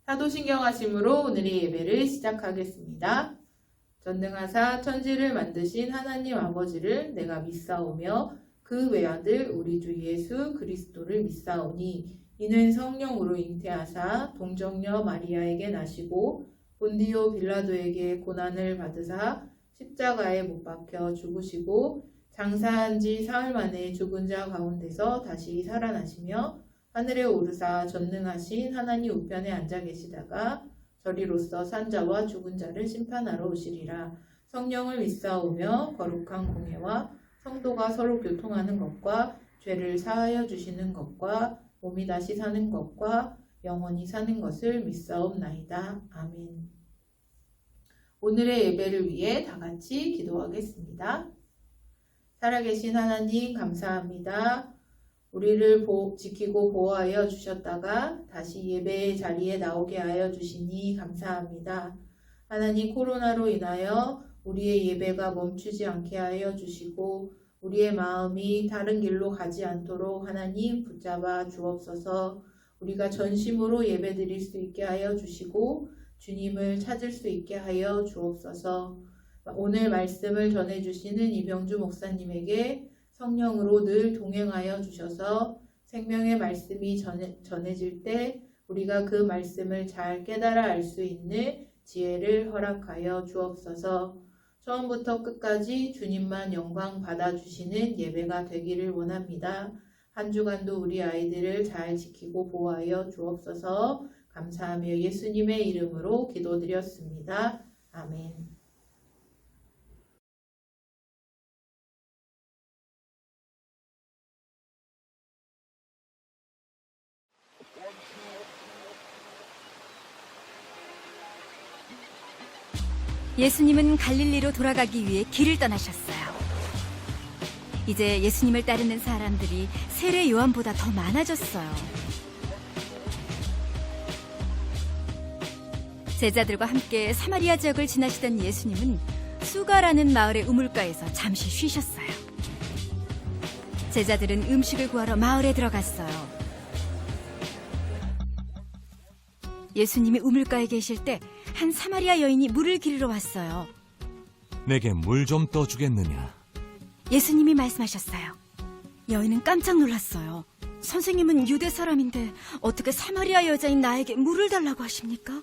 사도신경하심으로 오늘의 예배를 시작하겠습니다. 전능하사 천지를 만드신 하나님 아버지를 내가 믿사오며 그 외아들 우리 주 예수 그리스도를 믿사오니 이는 성령으로 잉태하사 동정녀 마리아에게 나시고 본디오 빌라도에게 고난을 받으사 십자가에 못 박혀 죽으시고 장사한 지 사흘 만에 죽은 자 가운데서 다시 살아나시며 하늘에 오르사 전능하신 하나님 우편에 앉아 계시다가 저리로서 산 자와 죽은 자를 심판하러 오시리라. 성령을 믿사오며 거룩한 공회와 성도가 서로 교통하는 것과 죄를 사하여 주시는 것과 몸이 다시 사는 것과 영원히 사는 것을 믿사옵나이다. 아멘. 오늘의 예배를 위해 다 같이 기도하겠습니다. 살아계신 하나님 감사합니다. 우리를 지키고 보호하여 주셨다가 다시 예배의 자리에 나오게 하여 주시니 감사합니다. 하나님, 코로나로 인하여 우리의 예배가 멈추지 않게 하여 주시고 우리의 마음이 다른 길로 가지 않도록 하나님 붙잡아 주옵소서. 우리가 전심으로 예배드릴 수 있게 하여 주시고 주님을 찾을 수 있게 하여 주옵소서. 오늘 말씀을 전해주시는 이병주 목사님에게 성령으로 늘 동행하여 주셔서 생명의 말씀이 전해질 때 우리가 그 말씀을 잘 깨달아 알 수 있는 지혜를 허락하여 주옵소서. 처음부터 끝까지 주님만 영광 받아주시는 예배가 되기를 원합니다. 한 주간도 우리 아이들을 잘 지키고 보호하여 주옵소서. 감사하며 예수님의 이름으로 기도드렸습니다. 아멘. 예수님은 갈릴리로 돌아가기 위해 길을 떠나셨어요. 이제 예수님을 따르는 사람들이 세례 요한보다 더 많아졌어요. 제자들과 함께 사마리아 지역을 지나시던 예수님은 수가라는 마을의 우물가에서 잠시 쉬셨어요. 제자들은 음식을 구하러 마을에 들어갔어요. 예수님이 우물가에 계실 때 한 사마리아 여인이 물을 기르러 왔어요. 내게 물 좀 떠주겠느냐? 예수님이 말씀하셨어요. 여인은 깜짝 놀랐어요. 선생님은 유대 사람인데 어떻게 사마리아 여자인 나에게 물을 달라고 하십니까?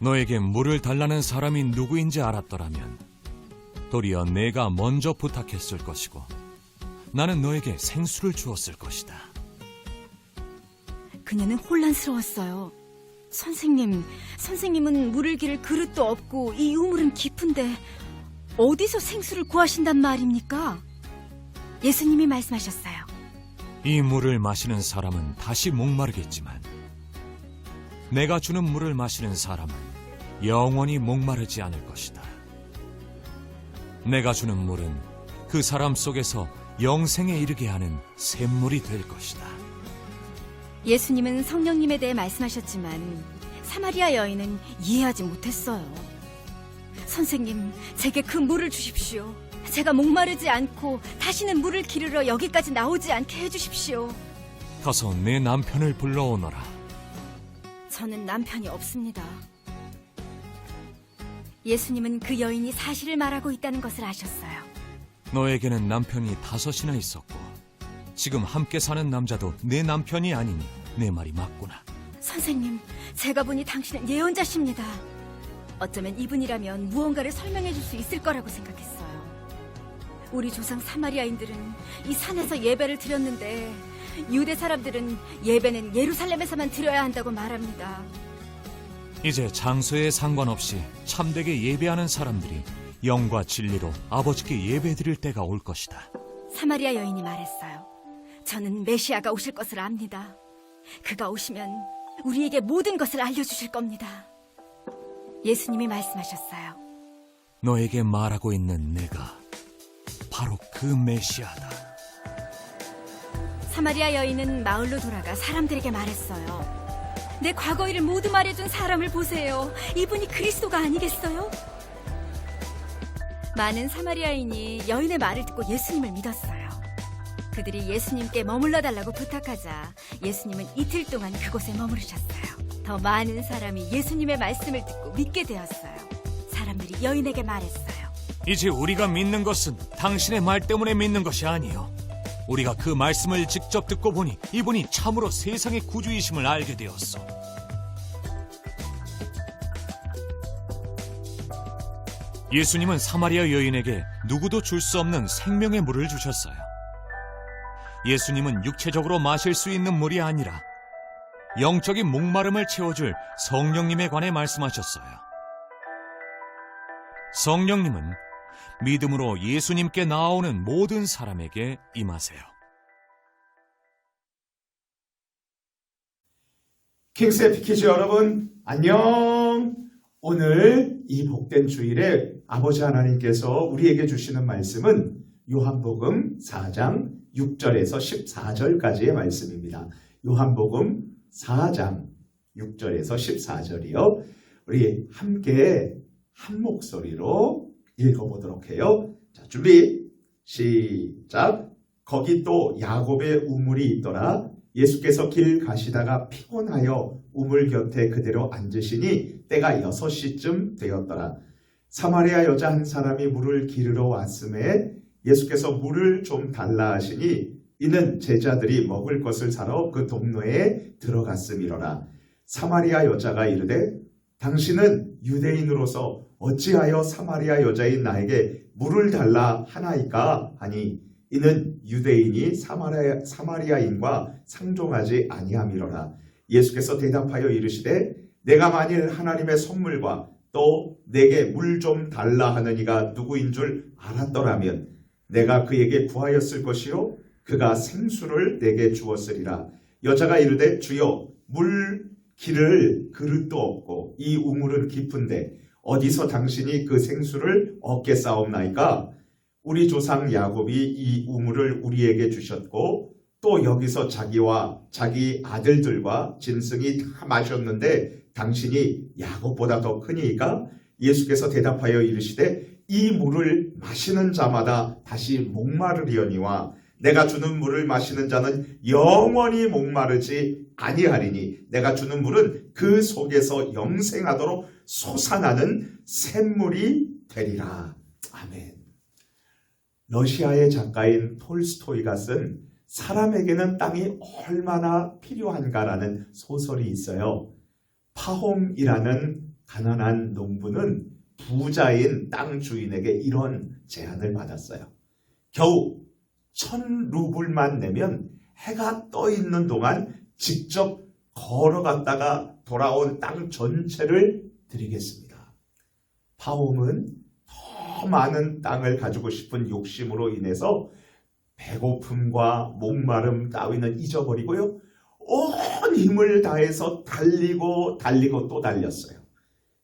너에게 물을 달라는 사람이 누구인지 알았더라면 도리어 내가 먼저 부탁했을 것이고 나는 너에게 생수를 주었을 것이다. 그녀는 혼란스러웠어요. 선생님은 물을 기를 그릇도 없고 이 우물은 깊은데 어디서 생수를 구하신단 말입니까? 예수님이 말씀하셨어요. 이 물을 마시는 사람은 다시 목마르겠지만 내가 주는 물을 마시는 사람은 영원히 목마르지 않을 것이다. 내가 주는 물은 그 사람 속에서 영생에 이르게 하는 샘물이 될 것이다. 예수님은 성령님에 대해 말씀하셨지만 사마리아 여인은 이해하지 못했어요. 선생님, 제게 그 물을 주십시오. 제가 목마르지 않고 다시는 물을 기르러 여기까지 나오지 않게 해주십시오. 가서 내 남편을 불러오너라. 저는 남편이 없습니다. 예수님은 그 여인이 사실을 말하고 있다는 것을 아셨어요. 너에게는 남편이 5이나 있었고 지금 함께 사는 남자도 내 남편이 아니니 내 말이 맞구나. 선생님, 제가 보니 당신은 예언자십니다. 어쩌면 이분이라면 무언가를 설명해 줄 수 있을 거라고 생각했어요. 우리 조상 사마리아인들은 이 산에서 예배를 드렸는데 유대 사람들은 예배는 예루살렘에서만 드려야 한다고 말합니다. 이제 장소에 상관없이 참되게 예배하는 사람들이 영과 진리로 아버지께 예배드릴 때가 올 것이다. 사마리아 여인이 말했어요. 저는 메시아가 오실 것을 압니다. 그가 오시면 우리에게 모든 것을 알려주실 겁니다. 예수님이 말씀하셨어요. 너에게 말하고 있는 내가 바로 그 메시아다. 사마리아 여인은 마을로 돌아가 사람들에게 말했어요. 내 과거 일을 모두 말해준 사람을 보세요. 이분이 그리스도가 아니겠어요? 많은 사마리아인이 여인의 말을 듣고 예수님을 믿었어요. 그들이 예수님께 머물러 달라고 부탁하자 예수님은 이틀 동안 그곳에 머무르셨어요. 더 많은 사람이 예수님의 말씀을 듣고 믿게 되었어요. 사람들이 여인에게 말했어요. 이제 우리가 믿는 것은 당신의 말 때문에 믿는 것이 아니요. 우리가 그 말씀을 직접 듣고 보니 이분이 참으로 세상의 구주이심을 알게 되었어. 예수님은 사마리아 여인에게 누구도 줄 수 없는 생명의 물을 주셨어요. 예수님은 육체적으로 마실 수 있는 물이 아니라 영적인 목마름을 채워줄 성령님에 관해 말씀하셨어요. 성령님은 믿음으로 예수님께 나아오는 모든 사람에게 임하세요. 킹스의 피키즈 여러분, 안녕! 오늘 이 복된 주일에 아버지 하나님께서 우리에게 주시는 말씀은 요한복음 4장 6절에서 14절까지의 말씀입니다. 요한복음 4장 6절에서 14절이요. 우리 함께 한 목소리로 읽어보도록 해요. 자, 준비, 시작. 거기 또 야곱의 우물이 있더라. 예수께서 길 가시다가 피곤하여 우물 곁에 그대로 앉으시니 때가 6시쯤 되었더라. 사마리아 여자 한 사람이 물을 기르러 왔음에 예수께서 물을 좀 달라 하시니 이는 제자들이 먹을 것을 사러 그 동네에 들어갔음이로라. 사마리아 여자가 이르되 당신은 유대인으로서 어찌하여 사마리아 여자인 나에게 물을 달라 하나이까 하니 이는 유대인이 사마리아인과 상종하지 아니함이로라. 예수께서 대답하여 이르시되 내가 만일 하나님의 선물과 또 내게 물 좀 달라 하는 이가 누구인 줄 알았더라면 내가 그에게 구하였을 것이요 그가 생수를 내게 주었으리라. 여자가 이르되 주여 물 기를 그릇도 없고 이 우물은 깊은데 어디서 당신이 그 생수를 얻겠사옵나이까? 우리 조상 야곱이 이 우물을 우리에게 주셨고 또 여기서 자기와 자기 아들들과 짐승이 다 마셨는데 당신이 야곱보다 더 크니이까? 예수께서 대답하여 이르시되 이 물을 마시는 자마다 다시 목마르리언니와 내가 주는 물을 마시는 자는 영원히 목마르지 아니하리니 내가 주는 물은 그 속에서 영생하도록 솟아나는 샘물이 되리라. 아멘. 러시아의 작가인 톨스토이가 쓴 사람에게는 땅이 얼마나 필요한가라는 소설이 있어요. 파홈이라는 가난한 농부는 부자인 땅 주인에게 이런 제안을 받았어요. 겨우 1,000루블만 내면 해가 떠 있는 동안 직접 걸어갔다가 돌아온 땅 전체를 드리겠습니다. 파홈은 더 많은 땅을 가지고 싶은 욕심으로 인해서 배고픔과 목마름 따위는 잊어버리고요. 온 힘을 다해서 달리고 또 달렸어요.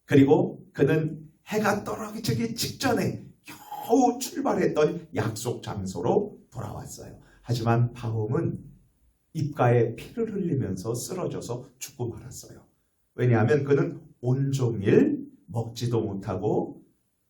그리고 그는 해가 떨어지기 직전에 겨우 출발했던 약속 장소로 돌아왔어요. 하지만 파홈은 입가에 피를 흘리면서 쓰러져서 죽고 말았어요. 왜냐하면 그는 온종일 먹지도 못하고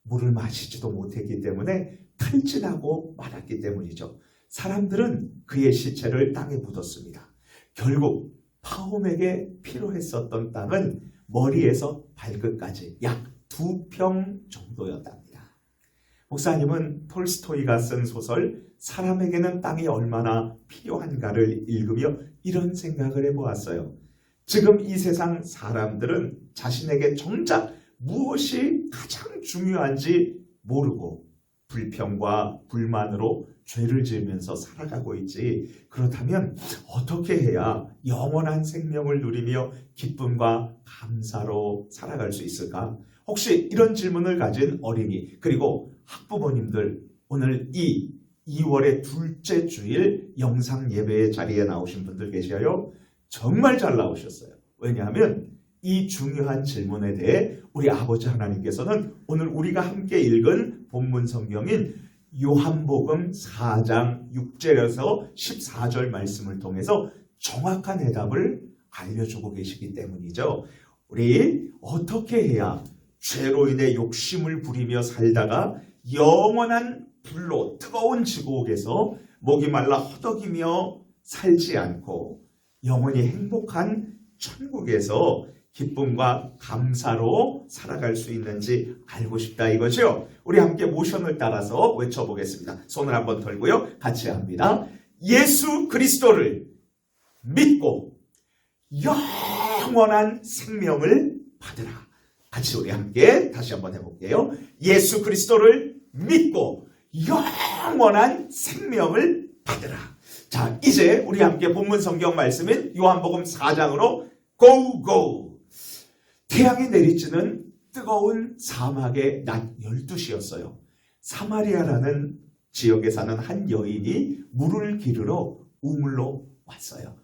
물을 마시지도 못했기 때문에 탈진하고 말았기 때문이죠. 사람들은 그의 시체를 땅에 묻었습니다. 결국 파홈에게 필요했었던 땅은 머리에서 발끝까지 약 2평 정도였답니다. 목사님은 톨스토이가 쓴 소설 사람에게는 땅이 얼마나 필요한가를 읽으며 이런 생각을 해보았어요. 지금 이 세상 사람들은 자신에게 정작 무엇이 가장 중요한지 모르고 불평과 불만으로 죄를 지으면서 살아가고 있지. 그렇다면 어떻게 해야 영원한 생명을 누리며 기쁨과 감사로 살아갈 수 있을까? 혹시 이런 질문을 가진 어린이 그리고 학부모님들 오늘 이 2월의 둘째 주일 영상 예배의 자리에 나오신 분들 계셔요? 정말 잘 나오셨어요. 왜냐하면 이 중요한 질문에 대해 우리 아버지 하나님께서는 오늘 우리가 함께 읽은 본문 성경인 요한복음 4장 6절에서 14절 말씀을 통해서 정확한 해답을 알려주고 계시기 때문이죠. 우리 어떻게 해야 죄로 인해 욕심을 부리며 살다가 영원한 불로 뜨거운 지옥에서 목이 말라 허덕이며 살지 않고 영원히 행복한 천국에서 기쁨과 감사로 살아갈 수 있는지 알고 싶다 이거죠. 우리 함께 모션을 따라서 외쳐보겠습니다. 손을 한번 들고요. 같이 합니다. 예수 그리스도를 믿고 영원한 생명을 받으라. 같이 우리 함께 다시 한번 해볼게요. 예수 그리스도를 믿고 영원한 생명을 받으라. 자, 이제 우리 함께 본문 성경 말씀인 요한복음 4장으로 고고. 태양이 내리쬐는 뜨거운 사막의 낮 12시였어요. 사마리아라는 지역에 사는 한 여인이 물을 기르러 우물로 왔어요.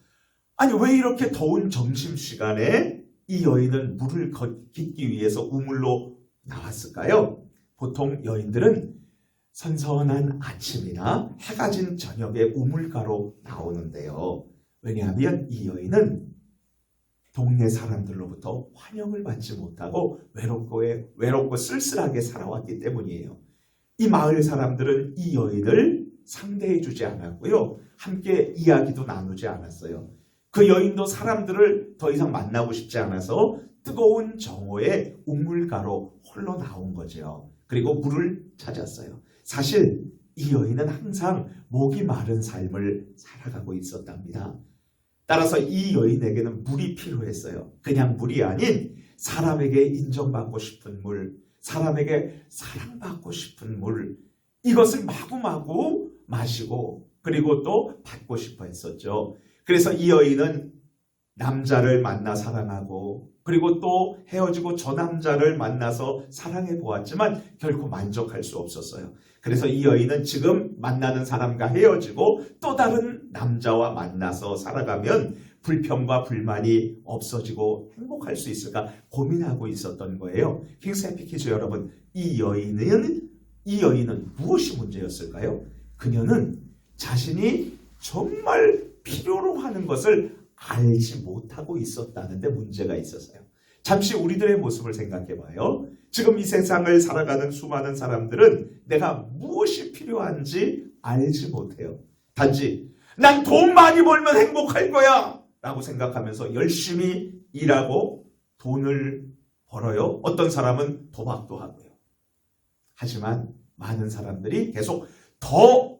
아니, 왜 이렇게 더운 점심시간에 이 여인은 물을 깃기 위해서 우물로 나왔을까요? 보통 여인들은 선선한 아침이나 해가 진 저녁에 우물가로 나오는데요. 왜냐하면 이 여인은 동네 사람들로부터 환영을 받지 못하고 외롭고 쓸쓸하게 살아왔기 때문이에요. 이 마을 사람들은 이 여인을 상대해 주지 않았고요. 함께 이야기도 나누지 않았어요. 그 여인도 사람들을 더 이상 만나고 싶지 않아서 뜨거운 정오에 우물가로 홀로 나온 거죠. 그리고 물을 찾았어요. 사실 이 여인은 항상 목이 마른 삶을 살아가고 있었답니다. 따라서 이 여인에게는 물이 필요했어요. 그냥 물이 아닌 사람에게 인정받고 싶은 물, 사람에게 사랑받고 싶은 물, 이것을 마구마구 마시고 그리고 또 받고 싶어 했었죠. 그래서 이 여인은 남자를 만나 사랑하고 그리고 또 헤어지고 저 남자를 만나서 사랑해 보았지만 결코 만족할 수 없었어요. 그래서 이 여인은 지금 만나는 사람과 헤어지고 또 다른 남자와 만나서 살아가면 불평과 불만이 없어지고 행복할 수 있을까 고민하고 있었던 거예요. 킹스 해피 키즈 여러분, 이 여인은 무엇이 문제였을까요? 그녀는 자신이 정말 필요로 하는 것을 알지 못하고 있었다는 데 문제가 있었어요. 잠시 우리들의 모습을 생각해 봐요. 지금 이 세상을 살아가는 수많은 사람들은 내가 무엇이 필요한지 알지 못해요. 단지 난 돈 많이 벌면 행복할 거야 라고 생각하면서 열심히 일하고 돈을 벌어요. 어떤 사람은 도박도 하고요. 하지만 많은 사람들이 계속 더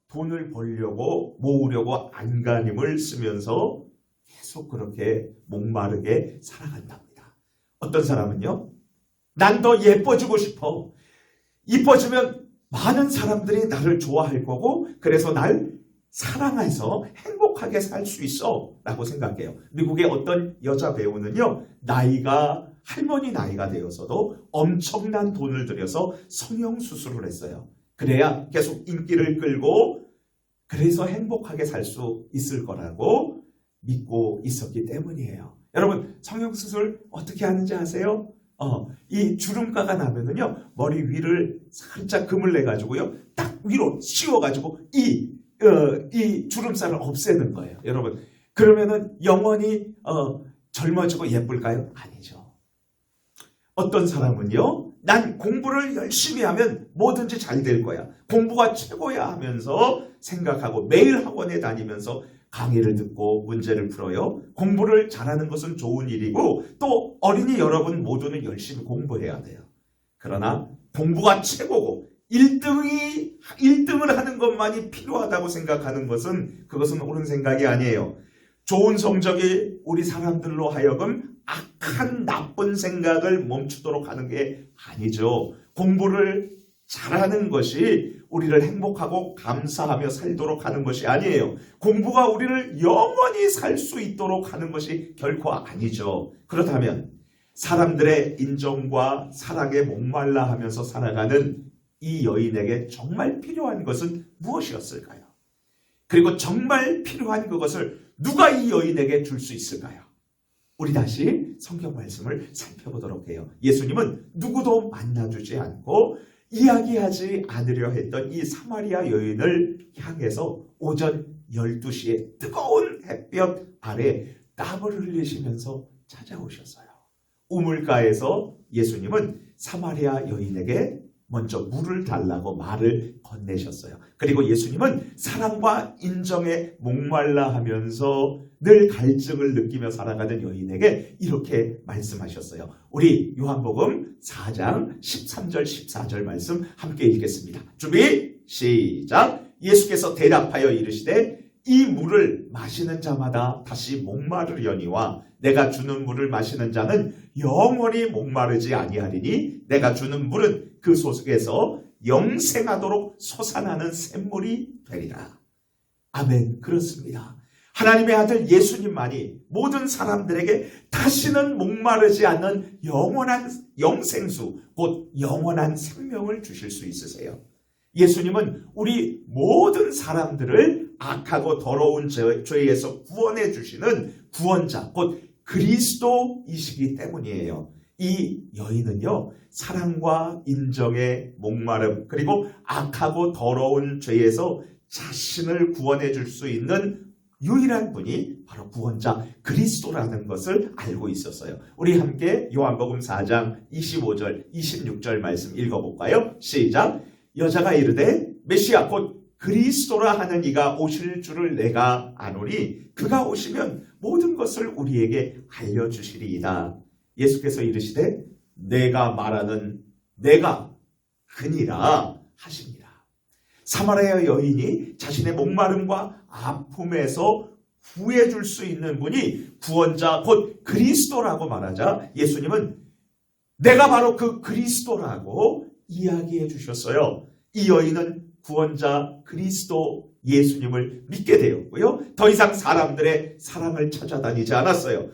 돈을 벌려고 모으려고 안간힘을 쓰면서 계속 그렇게 목마르게 살아간답니다. 어떤 사람은요, 난 더 예뻐지고 싶어. 이뻐지면 많은 사람들이 나를 좋아할 거고 그래서 날 사랑해서 행복하게 살 수 있어 라고 생각해요. 미국의 어떤 여자 배우는요, 할머니 나이가 되어서도 엄청난 돈을 들여서 성형수술을 했어요. 그래야 계속 인기를 끌고 그래서 행복하게 살 수 있을 거라고 믿고 있었기 때문이에요. 여러분, 성형수술 어떻게 하는지 아세요? 이 주름가가 나면은요, 머리 위를 살짝 금을 내가지고요, 딱 위로 씌워가지고 이 주름살을 없애는 거예요. 여러분, 그러면은 영원히 젊어지고 예쁠까요? 아니죠. 어떤 사람은요, 난 공부를 열심히 하면 뭐든지 잘 될 거야. 공부가 최고야 하면서 생각하고 매일 학원에 다니면서 강의를 듣고 문제를 풀어요. 공부를 잘하는 것은 좋은 일이고 또 어린이 여러분 모두는 열심히 공부해야 돼요. 그러나 공부가 최고고 1등을 하는 것만이 필요하다고 생각하는 그것은 옳은 생각이 아니에요. 좋은 성적이 우리 사람들로 하여금 악한 나쁜 생각을 멈추도록 하는 게 아니죠. 공부를 잘하는 것이 우리를 행복하고 감사하며 살도록 하는 것이 아니에요. 공부가 우리를 영원히 살 수 있도록 하는 것이 결코 아니죠. 그렇다면 사람들의 인정과 사랑에 목말라 하면서 살아가는 이 여인에게 정말 필요한 것은 무엇이었을까요? 그리고 정말 필요한 그것을 누가 이 여인에게 줄 수 있을까요? 우리 다시 성경 말씀을 살펴보도록 해요. 예수님은 누구도 만나주지 않고 이야기하지 않으려 했던 이 사마리아 여인을 향해서 오전 12시에 뜨거운 햇볕 아래 땀을 흘리시면서 찾아오셨어요. 우물가에서 예수님은 사마리아 여인에게 먼저 물을 달라고 말을 건네셨어요. 그리고 예수님은 사랑과 인정에 목말라 하면서 늘 갈증을 느끼며 살아가는 여인에게 이렇게 말씀하셨어요. 우리 요한복음 4장 13절 14절 말씀 함께 읽겠습니다. 준비 시작. 예수께서 대답하여 이르시되 이 물을 마시는 자마다 다시 목마르려니와 내가 주는 물을 마시는 자는 영원히 목마르지 아니하리니 내가 주는 물은 그 속에서 영생하도록 솟아나는 샘물이 되리라. 아멘. 그렇습니다. 하나님의 아들 예수님만이 모든 사람들에게 다시는 목마르지 않는 영원한 영생수, 곧 영원한 생명을 주실 수 있으세요. 예수님은 우리 모든 사람들을 악하고 더러운 죄에서 구원해 주시는 구원자, 곧 그리스도이시기 때문이에요. 이 여인은요, 사랑과 인정의 목마름, 그리고 악하고 더러운 죄에서 자신을 구원해 줄 수 있는 유일한 분이 바로 구원자 그리스도라는 것을 알고 있었어요. 우리 함께 요한복음 4장 25절, 26절 말씀 읽어볼까요? 시작. 여자가 이르되 메시아 곧 그리스도라 하는 이가 오실 줄을 내가 아노니 그가 오시면 모든 것을 우리에게 알려주시리이다. 예수께서 이르시되 내가 말하는 내가 그니라 하십니다. 사마리아 여인이 자신의 목마름과 아픔에서 구해줄 수 있는 분이 구원자 곧 그리스도라고 말하자 예수님은 내가 바로 그 그리스도라고 이야기해 주셨어요. 이 여인은 구원자 그리스도 예수님을 믿게 되었고요. 더 이상 사람들의 사랑을 찾아다니지 않았어요.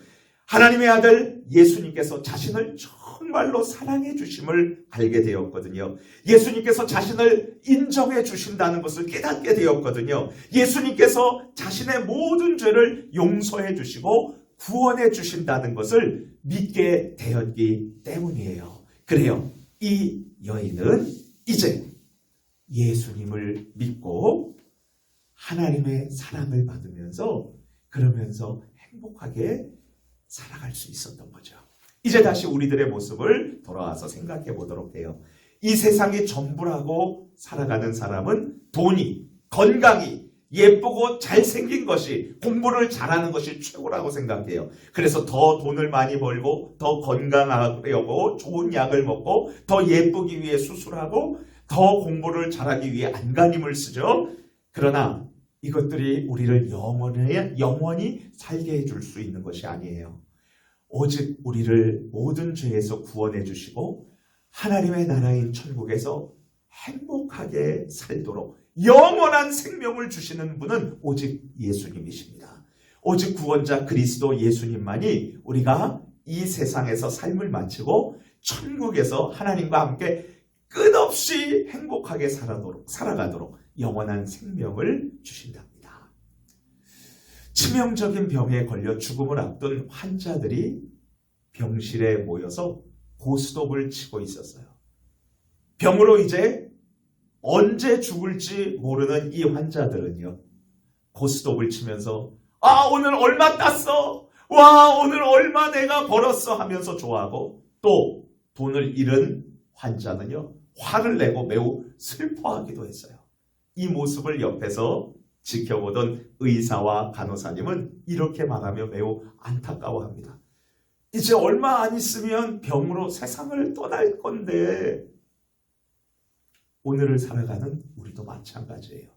하나님의 아들 예수님께서 자신을 정말로 사랑해 주심을 알게 되었거든요. 예수님께서 자신을 인정해 주신다는 것을 깨닫게 되었거든요. 예수님께서 자신의 모든 죄를 용서해 주시고 구원해 주신다는 것을 믿게 되었기 때문이에요. 그래요. 이 여인은 이제 예수님을 믿고 하나님의 사랑을 받으면서 그러면서 행복하게 살아갈 수 있었던 거죠. 이제 다시 우리들의 모습을 돌아와서 생각해 보도록 해요. 이 세상이 전부라고 살아가는 사람은 돈이, 건강이, 예쁘고 잘생긴 것이, 공부를 잘하는 것이 최고라고 생각해요. 그래서 더 돈을 많이 벌고 더 건강하려고 좋은 약을 먹고 더 예쁘기 위해 수술하고 더 공부를 잘하기 위해 안간힘을 쓰죠. 그러나 이것들이 우리를 영원히 살게 해줄 수 있는 것이 아니에요. 오직 우리를 모든 죄에서 구원해 주시고 하나님의 나라인 천국에서 행복하게 살도록 영원한 생명을 주시는 분은 오직 예수님이십니다. 오직 구원자 그리스도 예수님만이 우리가 이 세상에서 삶을 마치고 천국에서 하나님과 함께 끝없이 행복하게 살아가도록 영원한 생명을 주신답니다. 치명적인 병에 걸려 죽음을 앞둔 환자들이 병실에 모여서 고스톱을 치고 있었어요. 병으로 이제 언제 죽을지 모르는 이 환자들은요, 고스톱을 치면서 오늘 얼마 땄어? 와, 오늘 얼마 내가 벌었어? 하면서 좋아하고, 또 돈을 잃은 환자는요, 화를 내고 매우 슬퍼하기도 했어요. 이 모습을 옆에서 지켜보던 의사와 간호사님은 이렇게 말하며 매우 안타까워합니다. 이제 얼마 안 있으면 병으로 세상을 떠날 건데 오늘을 살아가는 우리도 마찬가지예요.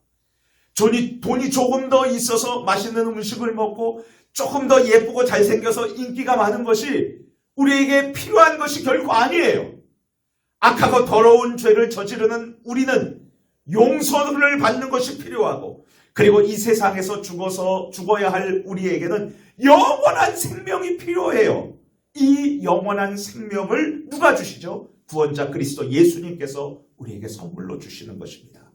돈이 조금 더 있어서 맛있는 음식을 먹고 조금 더 예쁘고 잘생겨서 인기가 많은 것이 우리에게 필요한 것이 결코 아니에요. 악하고 더러운 죄를 저지르는 우리는 용서를 받는 것이 필요하고, 그리고 이 세상에서 죽어야 할 우리에게는 영원한 생명이 필요해요. 이 영원한 생명을 누가 주시죠? 구원자 그리스도 예수님께서 우리에게 선물로 주시는 것입니다.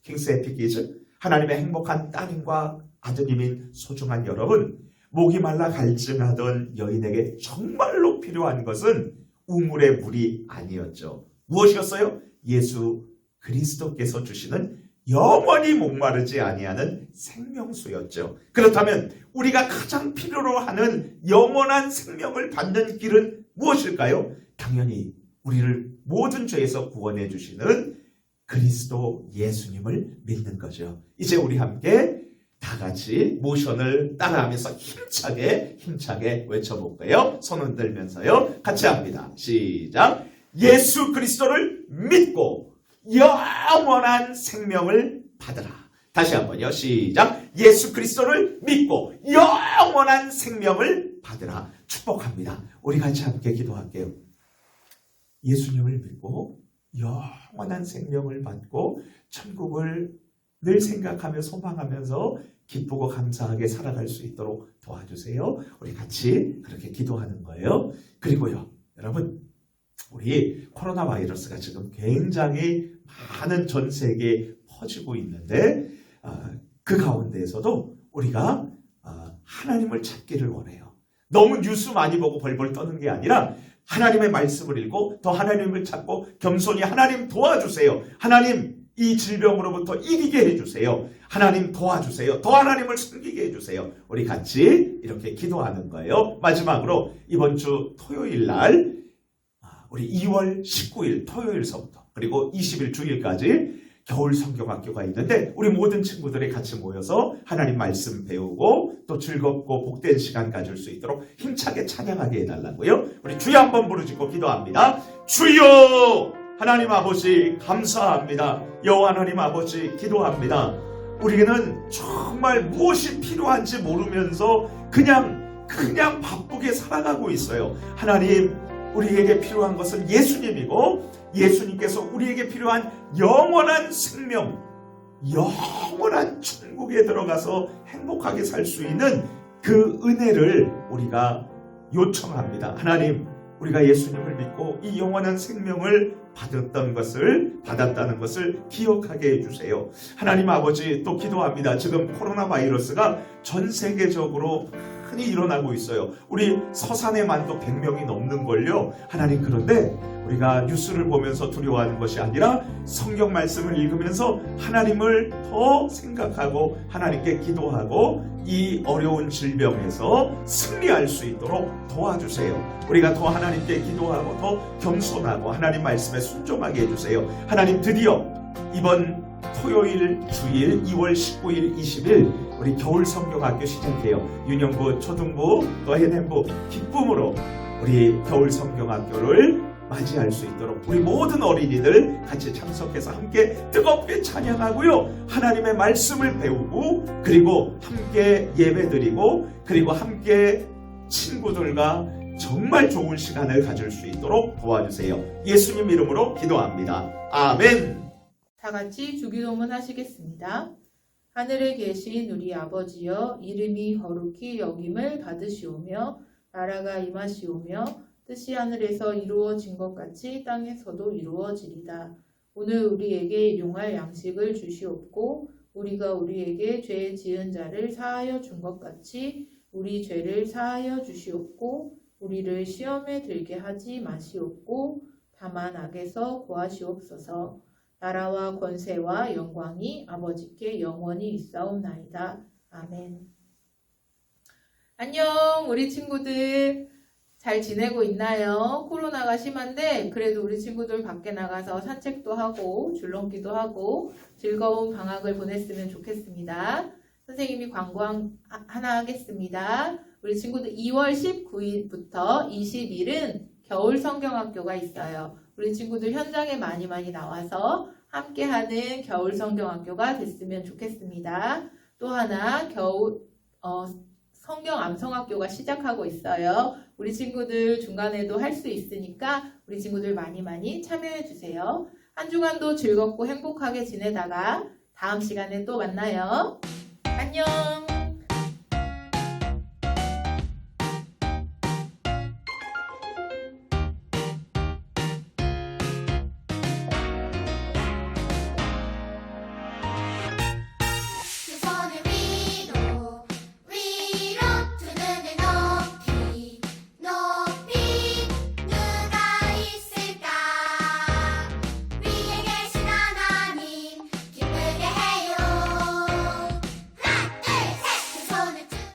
킹스 에피키즈, 하나님의 행복한 따님과 아드님인 소중한 여러분, 목이 말라 갈증하던 여인에게 정말로 필요한 것은 우물의 물이 아니었죠. 무엇이었어요? 예수 그리스도께서 주시는 영원히 목마르지 아니하는 생명수였죠. 그렇다면 우리가 가장 필요로 하는 영원한 생명을 받는 길은 무엇일까요? 당연히 우리를 모든 죄에서 구원해 주시는 그리스도 예수님을 믿는 거죠. 이제 우리 함께 다 같이 모션을 따라하면서 힘차게 외쳐볼까요? 손 흔들면서요. 같이 합니다. 시작. 예수 그리스도를 믿고 영원한 생명을 받으라. 다시 한번요. 시작. 예수 그리스도를 믿고 영원한 생명을 받으라. 축복합니다. 우리 같이 함께 기도할게요. 예수님을 믿고 영원한 생명을 받고 천국을 늘 생각하며 소망하면서 기쁘고 감사하게 살아갈 수 있도록 도와주세요. 우리 같이 그렇게 기도하는 거예요. 그리고요, 여러분, 우리 코로나 바이러스가 지금 굉장히 많은 전 세계에 퍼지고 있는데 그 가운데에서도 우리가 하나님을 찾기를 원해요. 너무 뉴스 많이 보고 벌벌 떠는 게 아니라 하나님의 말씀을 읽고 더 하나님을 찾고 겸손히 하나님 도와주세요. 하나님 이 질병으로부터 이기게 해주세요. 하나님 도와주세요. 더 하나님을 섬기게 해주세요. 우리 같이 이렇게 기도하는 거예요. 마지막으로 이번 주 토요일 날 우리 2월 19일 토요일서부터 그리고 20일 주일까지 겨울 성경학교가 있는데 우리 모든 친구들이 같이 모여서 하나님 말씀 배우고 또 즐겁고 복된 시간 가질 수 있도록 힘차게 찬양하게 해달라고요. 우리 주여 한번 부르짖고 기도합니다. 주여 하나님 아버지 감사합니다. 여호와 하나님 아버지 기도합니다. 우리는 정말 무엇이 필요한지 모르면서 그냥 바쁘게 살아가고 있어요. 하나님 우리에게 필요한 것은 예수님이고 예수님께서 우리에게 필요한 영원한 생명, 영원한 천국에 들어가서 행복하게 살 수 있는 그 은혜를 우리가 요청합니다. 하나님, 우리가 예수님을 믿고 이 영원한 생명을 받았다는 것을 기억하게 해주세요. 하나님 아버지 또 기도합니다. 지금 코로나 바이러스가 전 세계적으로 많이 일어나고 있어요. 우리 서산에만도 100명이 넘는걸요. 하나님 그런데 우리가 뉴스를 보면서 두려워하는 것이 아니라 성경 말씀을 읽으면서 하나님을 더 생각하고 하나님께 기도하고 이 어려운 질병에서 승리할 수 있도록 도와주세요. 우리가 더 하나님께 기도하고 더 겸손하고 하나님 말씀에 순종하게 해주세요. 하나님 드디어 이번 토요일 주일 2월 19일 20일 우리 겨울 성경학교 시작해요. 윤영부 초등부 또 해냄부 기쁨으로 우리 겨울 성경학교를 맞이할 수 있도록 우리 모든 어린이들 같이 참석해서 함께 뜨겁게 찬양하고요. 하나님의 말씀을 배우고 그리고 함께 예배드리고 그리고 함께 친구들과 정말 좋은 시간을 가질 수 있도록 도와주세요. 예수님 이름으로 기도합니다. 아멘. 다 같이 주기도문 하시겠습니다. 하늘에 계신 우리 아버지여 이름이 거룩히 여김을 받으시오며 나라가 임하시오며 뜻이 하늘에서 이루어진 것 같이 땅에서도 이루어지리다. 오늘 우리에게 일용할 양식을 주시옵고 우리가 우리에게 죄 지은 자를 사하여 준 것 같이 우리 죄를 사하여 주시옵고 우리를 시험에 들게 하지 마시옵고 다만 악에서 구하시옵소서. 나라와 권세와 영광이 아버지께 영원히 있사옵나이다. 아멘. 안녕 우리 친구들 잘 지내고 있나요? 코로나가 심한데 그래도 우리 친구들 밖에 나가서 산책도 하고 줄넘기도 하고 즐거운 방학을 보냈으면 좋겠습니다. 선생님이 광고 하나 하겠습니다. 우리 친구들 2월 19일부터 20일은 겨울 성경학교가 있어요. 우리 친구들 현장에 많이 나와서 함께하는 겨울 성경학교가 됐으면 좋겠습니다. 또 하나 성경 암송학교가 시작하고 있어요. 우리 친구들 중간에도 할 수 있으니까 우리 친구들 많이 참여해 주세요. 한 주간도 즐겁고 행복하게 지내다가 다음 시간에 또 만나요. 안녕.